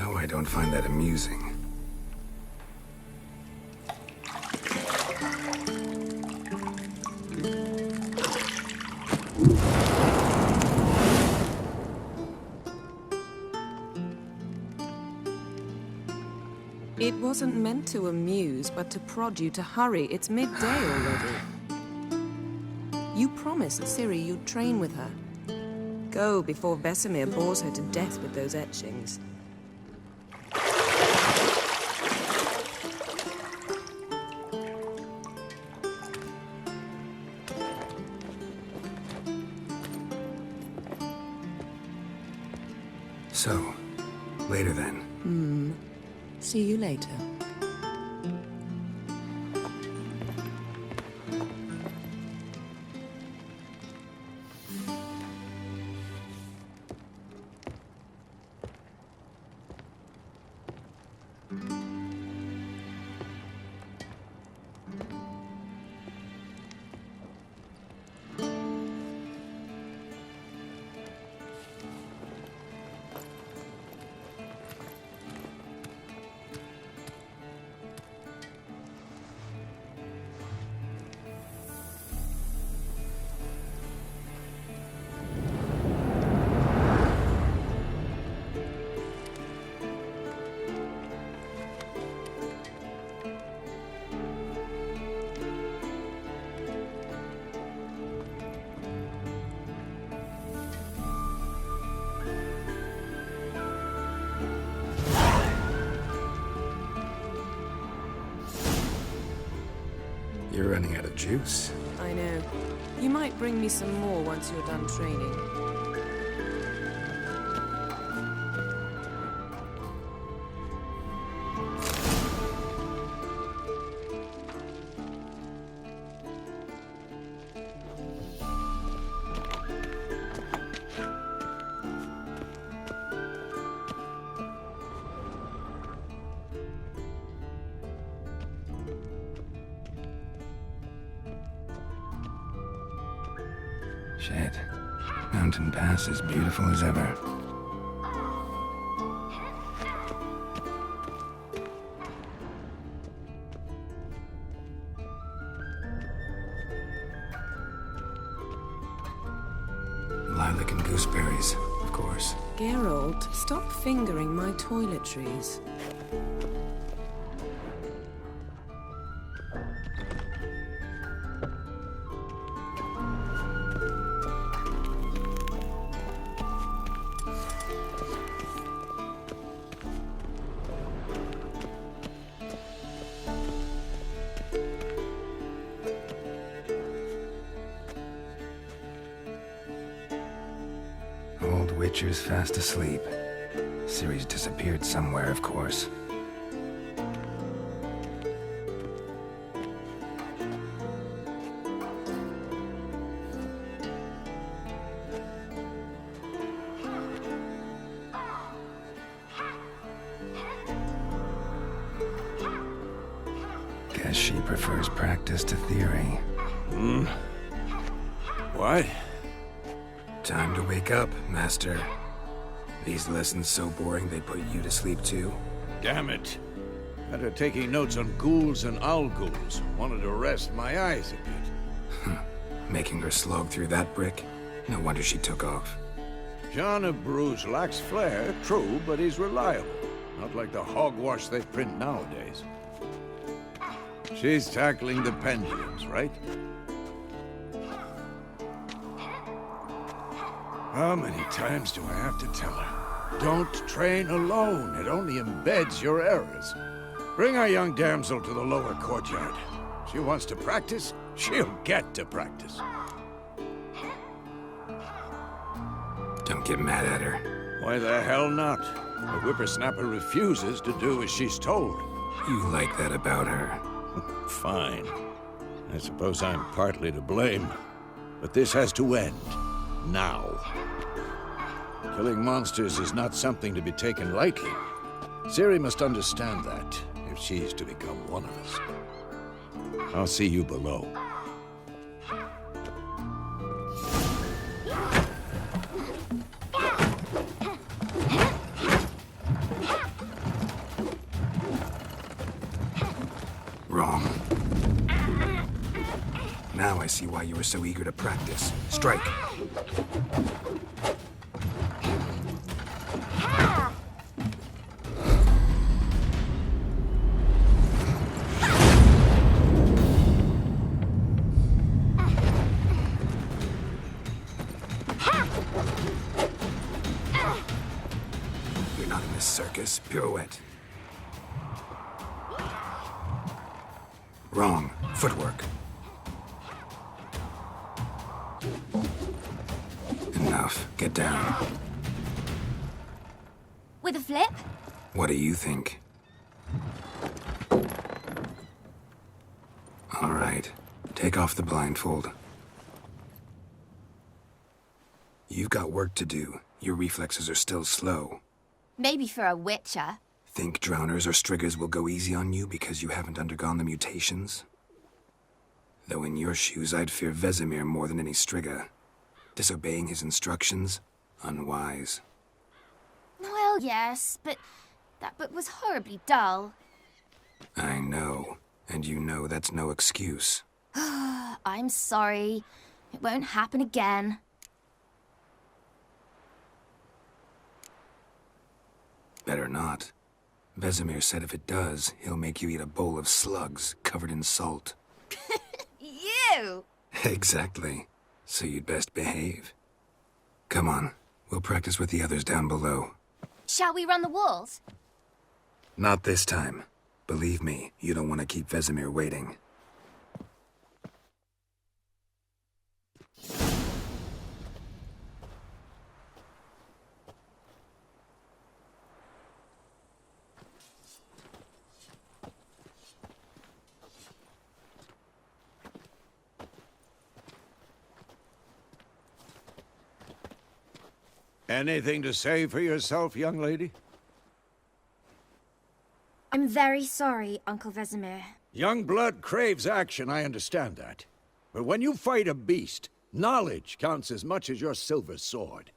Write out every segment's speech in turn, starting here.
No, I don't find that amusing. It wasn't meant to amuse, but to prod you to hurry. It's midday already. You promised Ciri you'd train with her. Go before Vesemir bores her to death with those etchings. So, later then. See you later. You're running out of juice. I know. You might bring me some more once you're done training. Shit. Mountain Pass is beautiful as ever. Lilac and gooseberries, of course. Geralt, stop fingering my toiletries. Old Witcher's fast asleep. Ciri's disappeared somewhere, of course. Guess she prefers practice to theory. What? Time to wake up, Master. These lessons so boring they put you to sleep too? Damn it. Had her taking notes on ghouls and owl ghouls. Wanted to rest my eyes a bit. Making her slog through that brick? No wonder she took off. John of Bruges lacks flair, true, but he's reliable. Not like the hogwash they print nowadays. She's tackling the pendulums, right? How many times do I have to tell her? Don't train alone. It only embeds your errors. Bring our young damsel to the lower courtyard. She wants to practice, she'll get to practice. Don't get mad at her. Why the hell not? The whippersnapper refuses to do as she's told. You like that about her. Fine. I suppose I'm partly to blame. But this has to end. Now. Killing monsters is not something to be taken lightly. Ciri must understand that, if she's to become one of us. I'll see you below. Now I see why you were so eager to practice. Strike. You're not in this circus. Pirouette. Wrong. Footwork. Enough. Get down. With a flip? What do you think? All right. Take off the blindfold. You've got work to do. Your reflexes are still slow. Maybe for a witcher. Think drowners or striggers will go easy on you because you haven't undergone the mutations? Though in your shoes, I'd fear Vesemir more than any strigger. Disobeying his instructions? Unwise. Well, yes, but that book was horribly dull. I know. And you know that's no excuse. I'm sorry. It won't happen again. Better not. Vesemir said if it does, he'll make you eat a bowl of slugs covered in salt. You! Exactly. So you'd best behave. Come on. We'll practice with the others down below. Shall we run the walls? Not this time. Believe me, you don't want to keep Vesemir waiting. Anything to say for yourself, young lady? I'm very sorry, Uncle Vesemir. Young blood craves action, I understand that. But when you fight a beast, knowledge counts as much as your silver sword.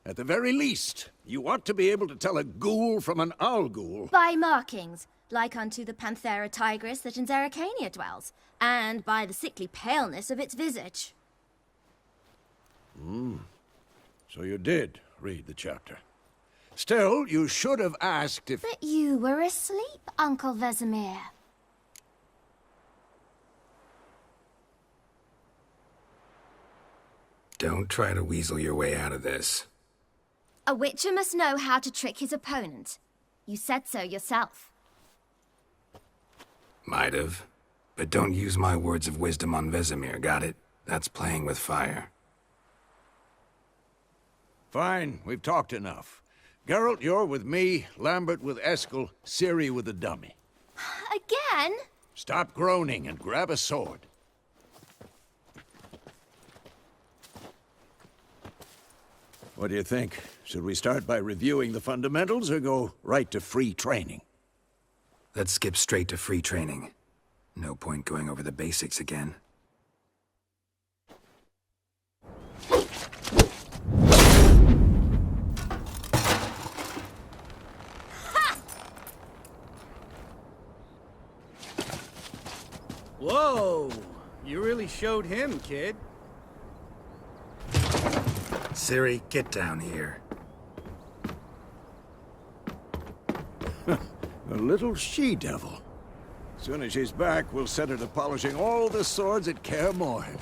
At the very least, you ought to be able to tell a ghoul from an owl ghoul. By markings, like unto the Panthera tigris that in Zeracania dwells, and by the sickly paleness of its visage. So you did read the chapter. Still, you should have asked if... But you were asleep, Uncle Vesemir. Don't try to weasel your way out of this. A witcher must know how to trick his opponent. You said so yourself. Might have. But don't use my words of wisdom on Vesemir, got it? That's playing with fire. Fine, we've talked enough. Geralt, you're with me, Lambert with Eskel, Ciri with the dummy. Again? Stop groaning and grab a sword. What do you think? Should we start by reviewing the fundamentals or go right to free training? Let's skip straight to free training. No point going over the basics again. Whoa! You really showed him, kid. Ciri, get down here. A little she-devil. Soon as she's back, we'll set her to polishing all the swords at Kaer Morhen.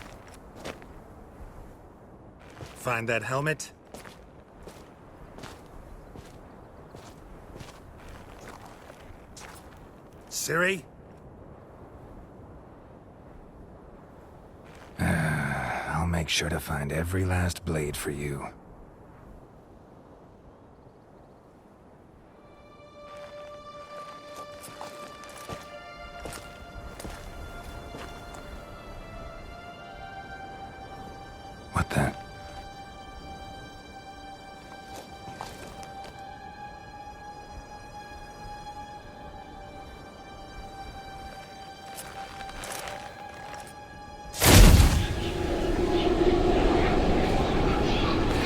Find that helmet? Ciri? I'll make sure to find every last blade for you. What the?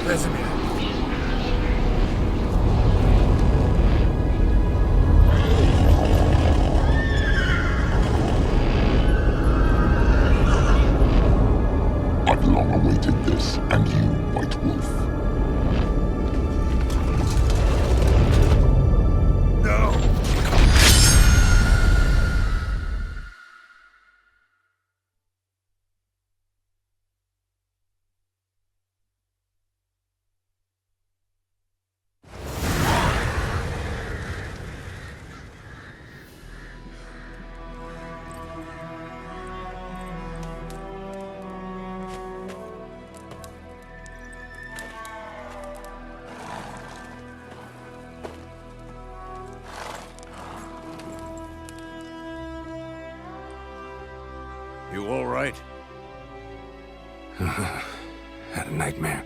Vesemir. You all right? Had a nightmare.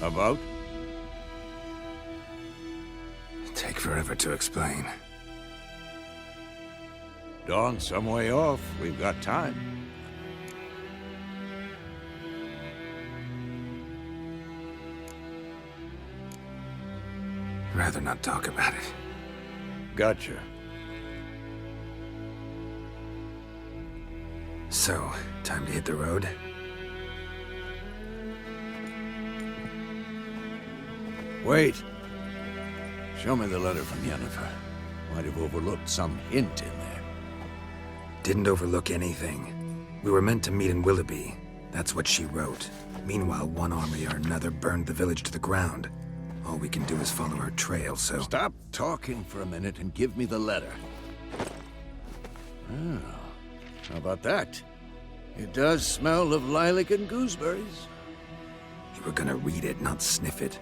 About? Take forever to explain. Dawn's some way off. We've got time. Rather not talk about it. Gotcha. So, time to hit the road? Wait. Show me the letter from Yennefer. Might have overlooked some hint in there. Didn't overlook anything. We were meant to meet in Willoughby. That's what she wrote. Meanwhile, one army or another burned the village to the ground. All we can do is follow her trail, so... Stop talking for a minute and give me the letter. Oh, how about that? It does smell of lilac and gooseberries. You were gonna read it, not sniff it.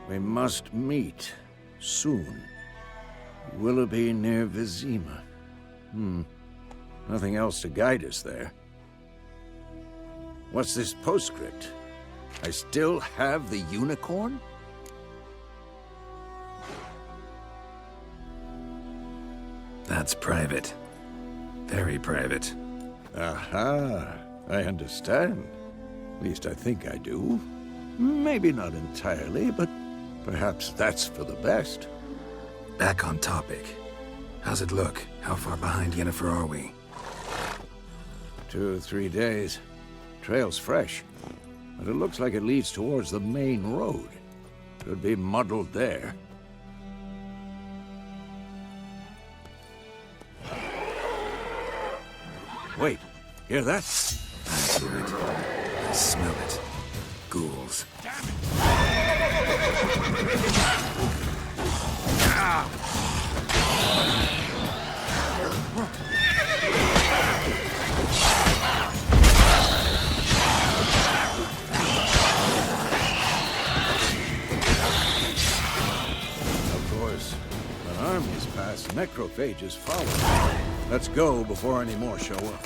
We must meet soon. Willoughby near Vizima. Nothing else to guide us there. What's this postscript? I still have the unicorn? That's private. Very private. Aha, I understand. At least I think I do. Maybe not entirely, but perhaps that's for the best. Back on topic. How's it look? How far behind Yennefer are we? 2 or 3 days. Trail's fresh, but it looks like it leads towards the main road. Could be muddled there. Wait, hear that? I hear it. I smell it. Ghouls. Of course, when armies pass, necrophages follow. Let's go before any more show up.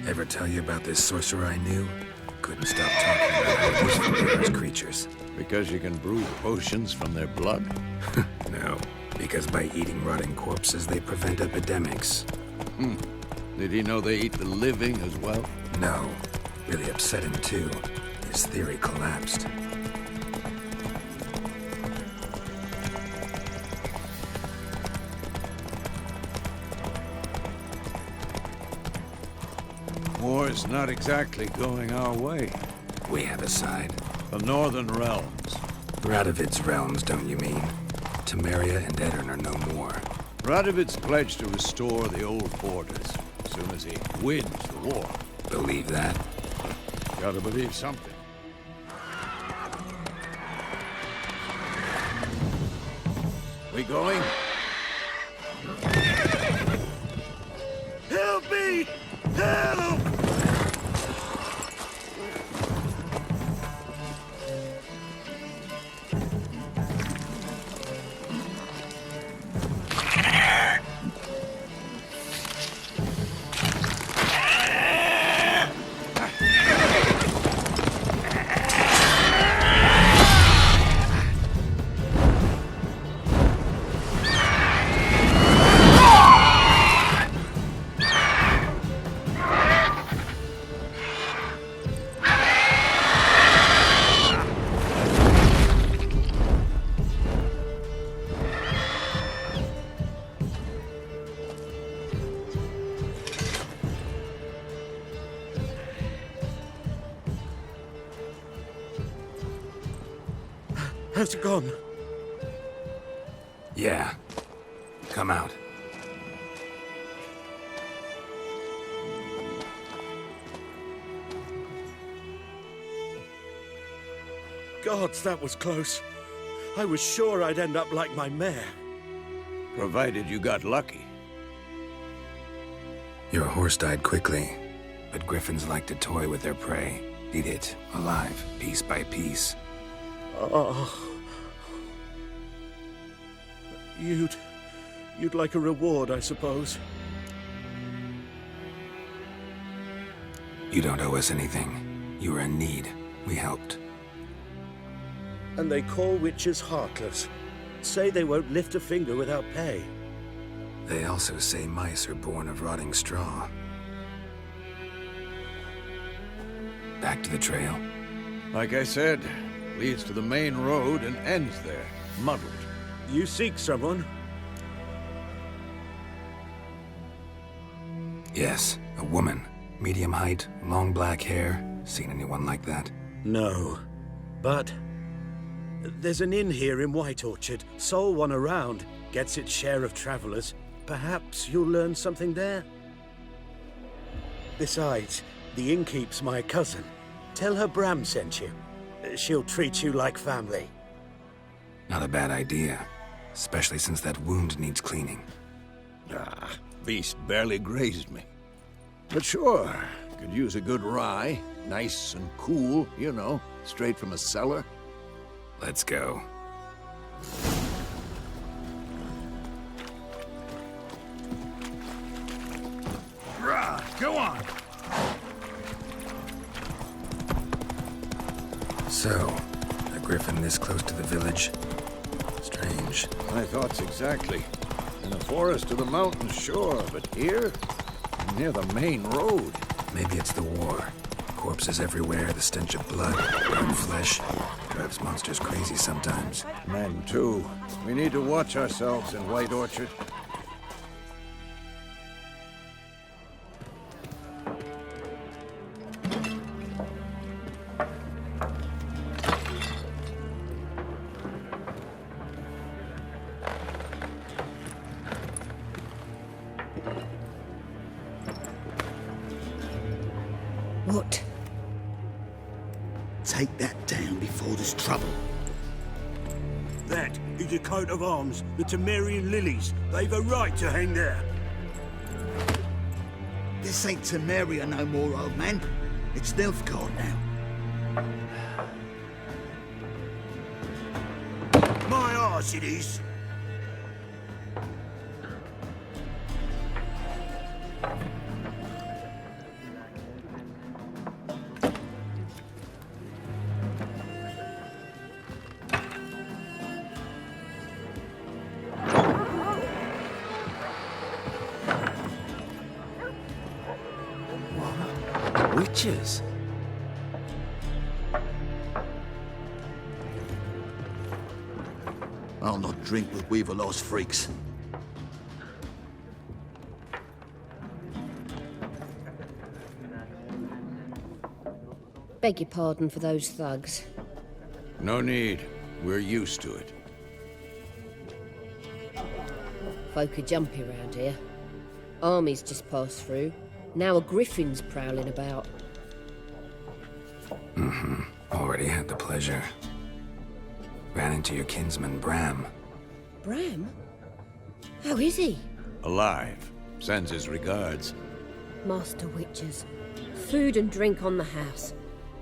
Ever tell you about this sorcerer I knew? Couldn't stop talking about how useful they are as creatures. Because you can brew potions from their blood? No, because by eating rotting corpses, they prevent epidemics. Did he know they eat the living as well? No, really upset him too. His theory collapsed. War's not exactly going our way. We have a side. The Northern Realms. Radovid's realms, don't you mean? Temeria and Edirn are no more. Radovid's pledged to restore the old borders as soon as he wins the war. Believe that? Gotta believe something. We going? Help me! Help! Has it gone? Yeah. Come out. Gods, that was close. I was sure I'd end up like my mare. Provided you got lucky. Your horse died quickly, but griffins like to toy with their prey. Eat it, alive, piece by piece. Oh. You'd like a reward, I suppose. You don't owe us anything. You were in need. We helped. And they call witches heartless. Say they won't lift a finger without pay. They also say mice are born of rotting straw. Back to the trail. Like I said, leads to the main road and ends there, muddled. You seek someone? Yes, a woman. Medium height, long black hair. Seen anyone like that? No. But there's an inn here in White Orchard. Sole one around. Gets its share of travelers. Perhaps you'll learn something there? Besides, the innkeep's my cousin. Tell her Bram sent you. She'll treat you like family. Not a bad idea. Especially since that wound needs cleaning. Ah, beast barely grazed me. But sure, could use a good rye. Nice and cool, you know, straight from a cellar. Let's go. Rah, go on! So, a griffin this close to the village? Strange. My thoughts exactly. In the forest or the mountains, sure, but here? Near the main road. Maybe it's the war. Corpses everywhere, the stench of blood, burnt flesh. Drives monsters crazy sometimes. Men, too. We need to watch ourselves in White Orchard. What? Take that down before there's trouble. That is a coat of arms, the Temerian lilies. They've a right to hang there. This ain't Temeria no more, old man. It's Nilfgaard now. My arse it is. Witches? I'll not drink with Weaverlaw's freaks. Beg your pardon for those thugs. No need. We're used to it. Folk are jumpy around here. Armies just passed through. Now a griffin's prowling about. Already had the pleasure. Ran into your kinsman, Bram. Bram? How is he? Alive. Sends his regards. Master Witches. Food and drink on the house.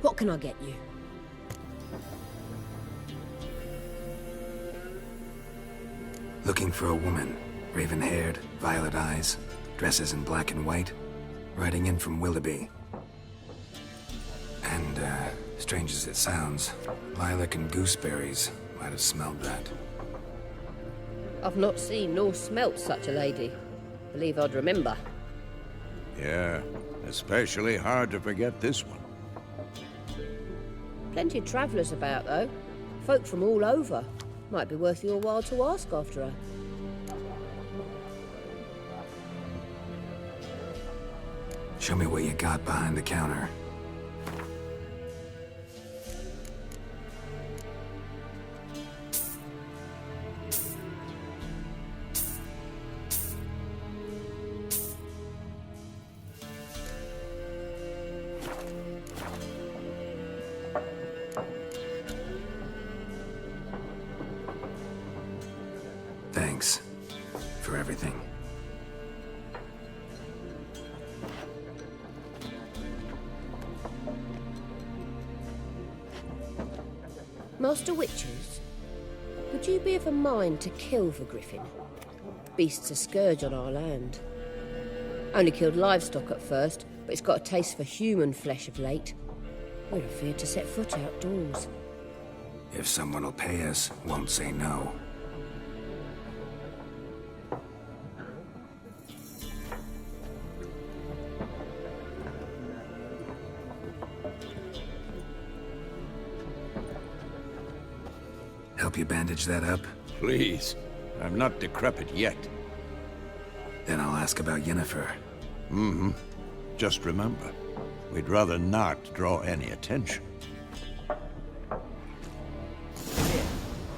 What can I get you? Looking for a woman. Raven-haired, violet eyes, dresses in black and white. Riding in from Willoughby. And, strange as it sounds, lilac and gooseberries might have smelled that. I've not seen nor smelt such a lady. Believe I'd remember. Yeah, especially hard to forget this one. Plenty of travellers about, though. Folk from all over. Might be worth your while to ask after her. Show me what you got behind the counter. Thanks for everything. Master Witches? Would you be of a mind to kill the griffin? Beast's a scourge on our land. Only killed livestock at first, but it's got a taste for human flesh of late. We're afeard to set foot outdoors. If someone will pay us, won't say no. Help you bandage that up? Please. I'm not decrepit yet. Then I'll ask about Yennefer. Just remember, we'd rather not draw any attention. Here,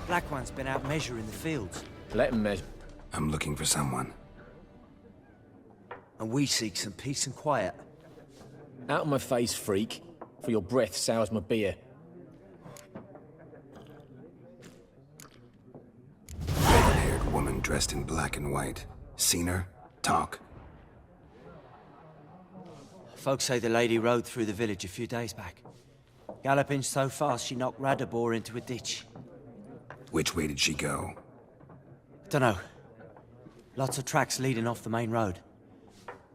Black One's been out measuring the fields. Let him measure. I'm looking for someone. And we seek some peace and quiet. Out of my face, freak. For your breath sours my beer. Red-haired woman dressed in black and white. Seen her? Talk. Folks say the lady rode through the village a few days back. Galloping so fast she knocked Radabor into a ditch. Which way did she go? Dunno. Lots of tracks leading off the main road.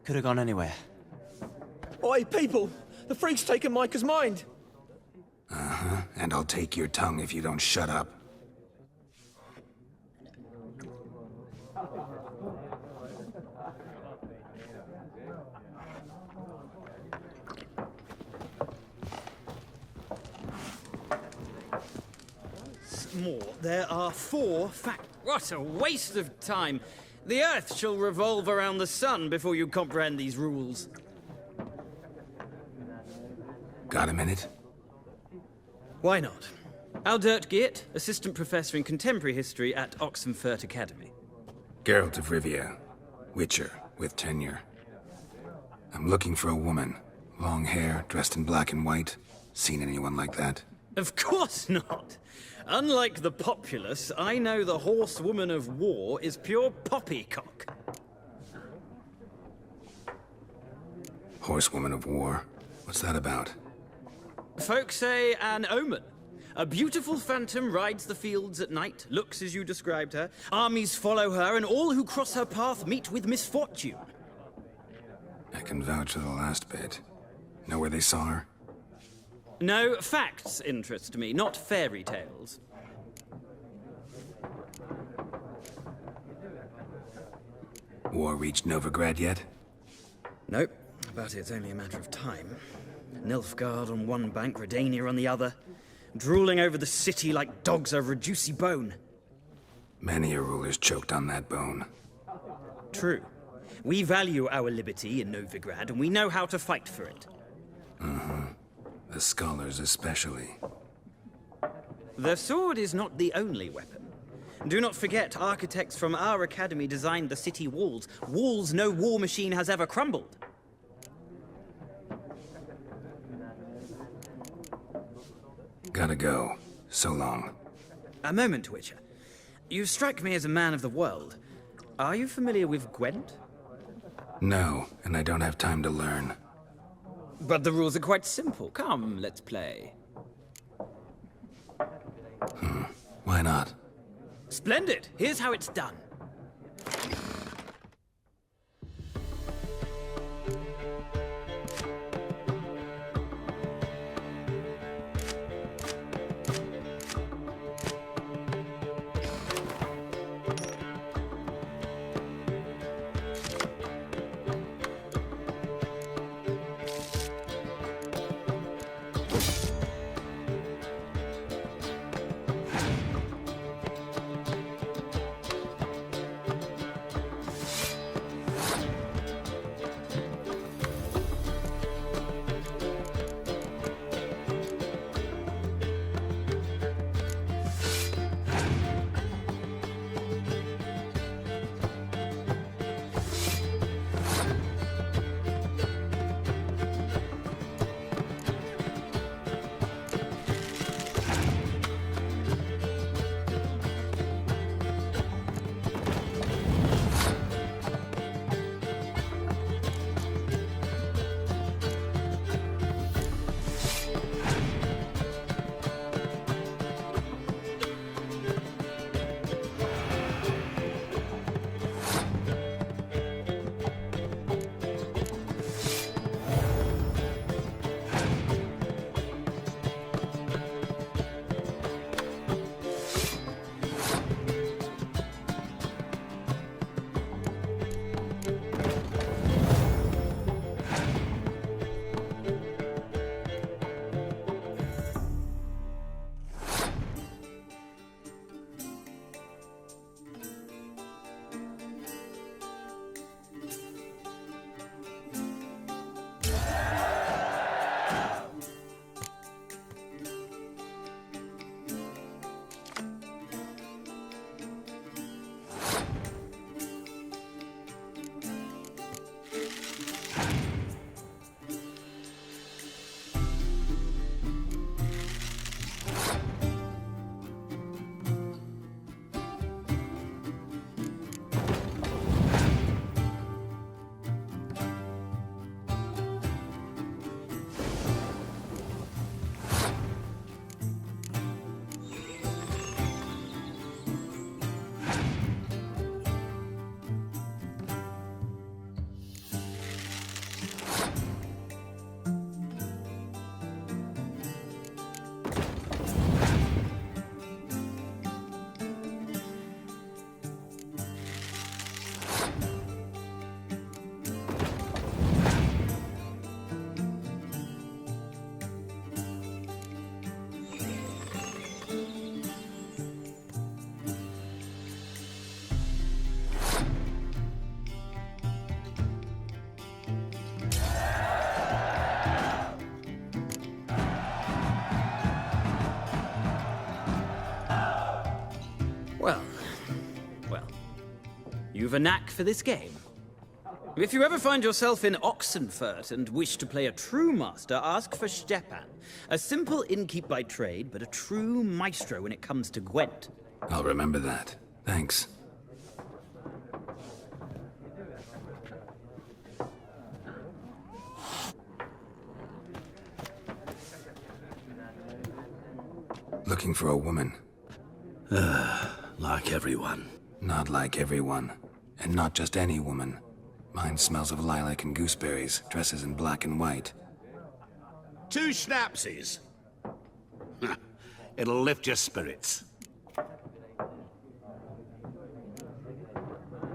Could have gone anywhere. Oi, people! The freak's taken Micah's mind! And I'll take your tongue if you don't shut up. More. There are 4 fact. What a waste of time! The Earth shall revolve around the sun before you comprehend these rules. Got a minute? Why not? Aldert Geert, Assistant Professor in Contemporary History at Oxenfurt Academy. Geralt of Rivia. Witcher, with tenure. I'm looking for a woman. Long hair, dressed in black and white. Seen anyone like that? Of course not! Unlike the populace, I know the horsewoman of war is pure poppycock. Horsewoman of war? What's that about? Folk say an omen. A beautiful phantom rides the fields at night, looks as you described her. Armies follow her, and all who cross her path meet with misfortune. I can vouch for the last bit. Know where they saw her? No, facts interest me, not fairy tales. War reached Novigrad yet? Nope, but it's only a matter of time. Nilfgaard on one bank, Redania on the other, drooling over the city like dogs over a juicy bone. Many a ruler's choked on that bone. True. We value our liberty in Novigrad, and we know how to fight for it. The scholars especially. The sword is not the only weapon. Do not forget, architects from our academy designed the city walls. Walls no war machine has ever crumbled. Gotta go. So long. A moment, Witcher. You strike me as a man of the world. Are you familiar with Gwent? No, and I don't have time to learn. But the rules are quite simple. Come, let's play. Why not? Splendid! Here's how it's done. You've a knack for this game. If you ever find yourself in Oxenfurt and wish to play a true master, ask for Stepan. A simple innkeep by trade, but a true maestro when it comes to Gwent. I'll remember that. Thanks. Looking for a woman. Like everyone. Not like everyone. And not just any woman. Mine smells of lilac and gooseberries, dresses in black and white. 2 schnapsies. It'll lift your spirits.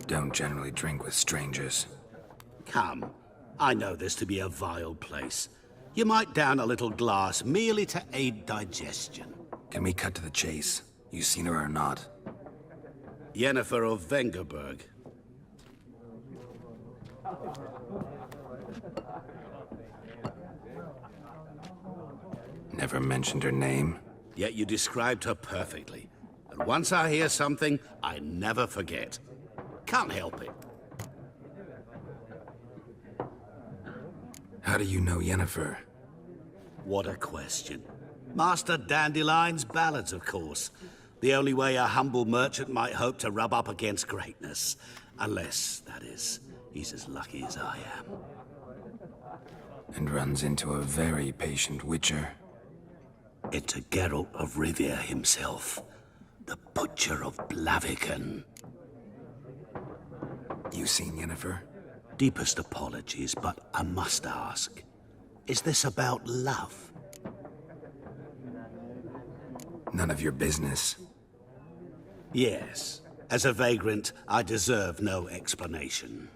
Don't generally drink with strangers. Come, I know this to be a vile place. You might down a little glass merely to aid digestion. Can we cut to the chase? You seen her or not? Yennefer of Vengerberg. Never mentioned her name. Yet you described her perfectly. And once I hear something, I never forget. Can't help it. How do you know Yennefer? What a question. Master Dandelion's ballads, of course. The only way a humble merchant might hope to rub up against greatness. Unless, that is, he's as lucky as I am. And runs into a very patient witcher. It's a Geralt of Rivia himself. The Butcher of Blaviken. You seen Yennefer? Deepest apologies, but I must ask. Is this about love? None of your business. Yes. As a vagrant, I deserve no explanation.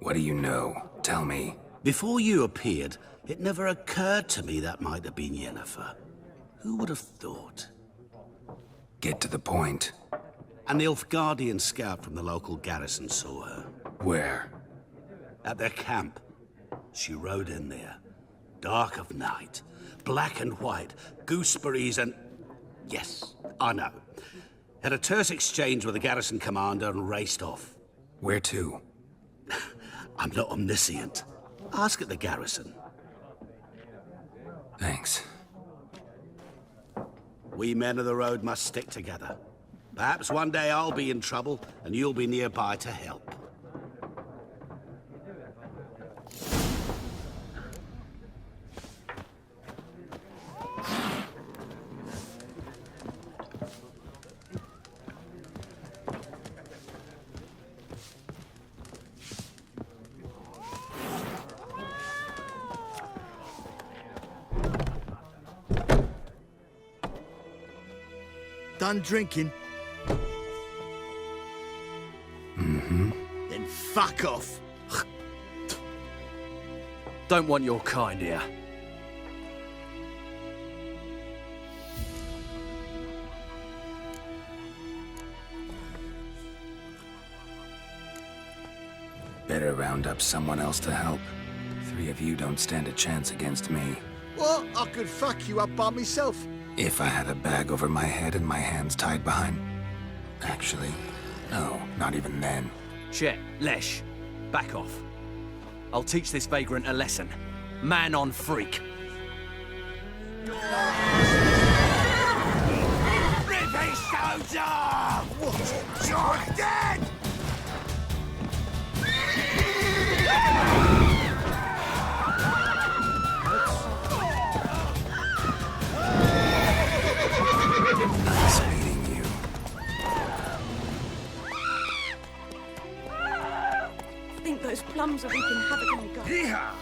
What do you know? Tell me. Before you appeared, it never occurred to me that might have been Yennefer. Who would have thought? Get to the point. An Nilfgaardian scout from the local garrison saw her. Where? At their camp. She rode in there. Dark of night. Black and white. Gooseberries and... Yes, I know. Had a terse exchange with the garrison commander and raced off. Where to? I'm not omniscient. Ask at the garrison. Thanks. We men of the road must stick together. Perhaps one day I'll be in trouble and you'll be nearby to help. Done drinking? Mm-hmm. Then fuck off. Don't want your kind here. Better round up someone else to help. 3 of you don't stand a chance against me. What? I could fuck you up by myself. If I had a bag over my head and my hands tied behind... Actually, no, not even then. Shit, Lesh. Back off. I'll teach this vagrant a lesson. Man on freak. Rip his stones off! What? You're dead! Nice meeting you. I think those plums are wreaking havoc on the gut. Yeehaw!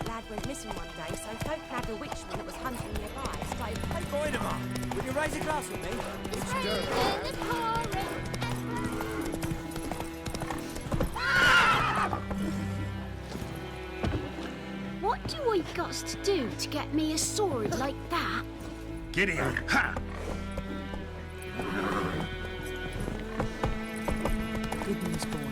Lad went missing one day, so folk nagged a witchman that was hunting nearby. Started Boyd him up. Will you raise a glass with me? What do I got to do to get me a sword like that? Get here. Ha! Good news, boy.